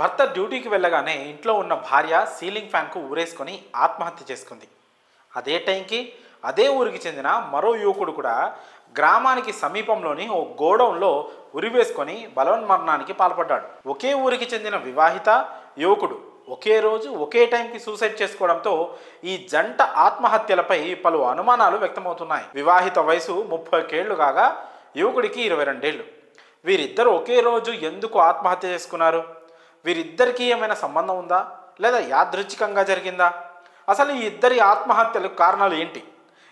భర్త డ్యూటీకి వెళ్ళగానే ఇంట్లో ఉన్న భార్య సీలింగ్ ఫ్యాన్కు ఊరేసుకొని ఆత్మహత్య చేసుకుంది. అదే టైంకి అదే ఊరికి చెందిన మరో యువకుడు కూడా గ్రామానికి సమీపంలోని ఓ గోడౌన్లో ఉరివేసుకొని బలవన్మరణానికి పాల్పడ్డాడు. ఒకే ఊరికి చెందిన వివాహిత యువకుడు ఒకే రోజు ఒకే టైంకి సూసైడ్ చేసుకోవడంతో ఈ జంట ఆత్మహత్యలపై పలు అనుమానాలు వ్యక్తమవుతున్నాయి. వివాహిత వయసు 30 ఏళ్లు కాగా యువకుడికి 22 ఏళ్లు. వీరిద్దరు ఒకే రోజు ఎందుకు ఆత్మహత్య చేసుకున్నారు? వీరిద్దరికీ ఏమైనా సంబంధం ఉందా లేదా యాదృచ్ఛికంగా జరిగిందా? అసలు ఈ ఇద్దరి ఆత్మహత్యలకు కారణాలు ఏంటి?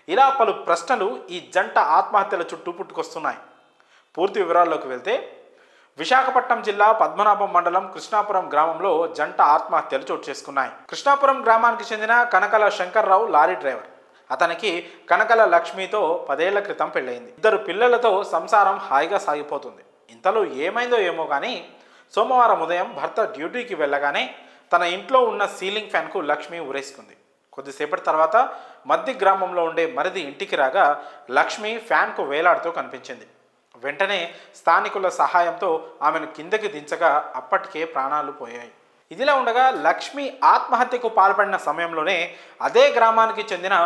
ఇలా పలు ప్రశ్నలు ఈ జంట ఆత్మహత్యల చుట్టూ పుట్టుకొస్తున్నాయి. పూర్తి వివరాల్లోకి వెళ్తే విశాఖపట్నం జిల్లా పద్మనాభం మండలం కృష్ణాపురం గ్రామంలో జంట ఆత్మహత్యలు చోటు చేసుకున్నాయి. కృష్ణాపురం గ్రామానికి చెందిన కనకల శంకర్రావు లారీ డ్రైవర్. అతనికి కనకల లక్ష్మితో 10 ఏళ్ల క్రితం పెళ్ళయింది. 2 పిల్లలతో సంసారం హాయిగా సాగిపోతుంది. ఇంతలో ఏమైందో ఏమో కానీ సోమవారం ఉదయం భర్త డ్యూటీకి వెళ్ళగానే తన ఇంట్లో ఉన్న సీలింగ్ ఫ్యాన్కు లక్ష్మి ఊరేసుకుంది. కొద్దిసేపటి తర్వాత మధ్య గ్రామంలో ఉండే మరిది ఇంటికి రాగా లక్ష్మి ఫ్యాన్కు వేలాడుతూ కనిపించింది. వెంటనే స్థానికుల సహాయంతో ఆమెను కిందకి దించగా అప్పటికే ప్రాణాలు పోయాయి. ఇదిలా ఉండగా లక్ష్మి ఆత్మహత్యకు పాల్పడిన సమయంలోనే అదే గ్రామానికి చెందిన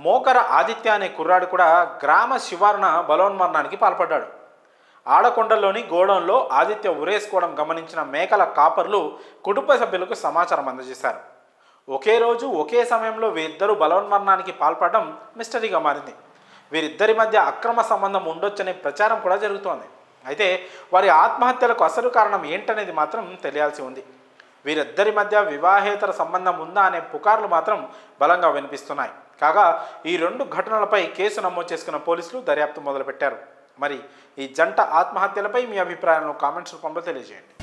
మోకర ఆదిత్య అనే కుర్రాడు కూడా గ్రామ శివారున బలవన్మరణానికి పాల్పడ్డాడు. ఆడకొండలోని గోడౌన్లో ఆదిత్య ఉరేసుకోవడం గమనించిన మేకల కాపర్లు కుటుంబ సభ్యులకు సమాచారం అందజేశారు. ఒకే రోజు ఒకే సమయంలో వీరిద్దరూ బలవన్మరణానికి పాల్పడడం మిస్టరీగా మారింది. వీరిద్దరి మధ్య అక్రమ సంబంధం ఉండొచ్చనే ప్రచారం కూడా జరుగుతోంది. అయితే వారి ఆత్మహత్యలకు అసలు కారణం ఏంటనేది మాత్రం తెలియాల్సి ఉంది. వీరిద్దరి మధ్య వివాహేతర సంబంధం ఉందా అనే పుకార్లు మాత్రం బలంగా వినిపిస్తున్నాయి. కాగా ఈ 2 ఘటనలపై కేసు నమోదు చేసుకున్న పోలీసులు దర్యాప్తు మొదలుపెట్టారు. మరి ఈ జంట ఆత్మహత్యలపై మీ అభిప్రాయాలను కామెంట్స్ రూపంలో తెలియజేయండి.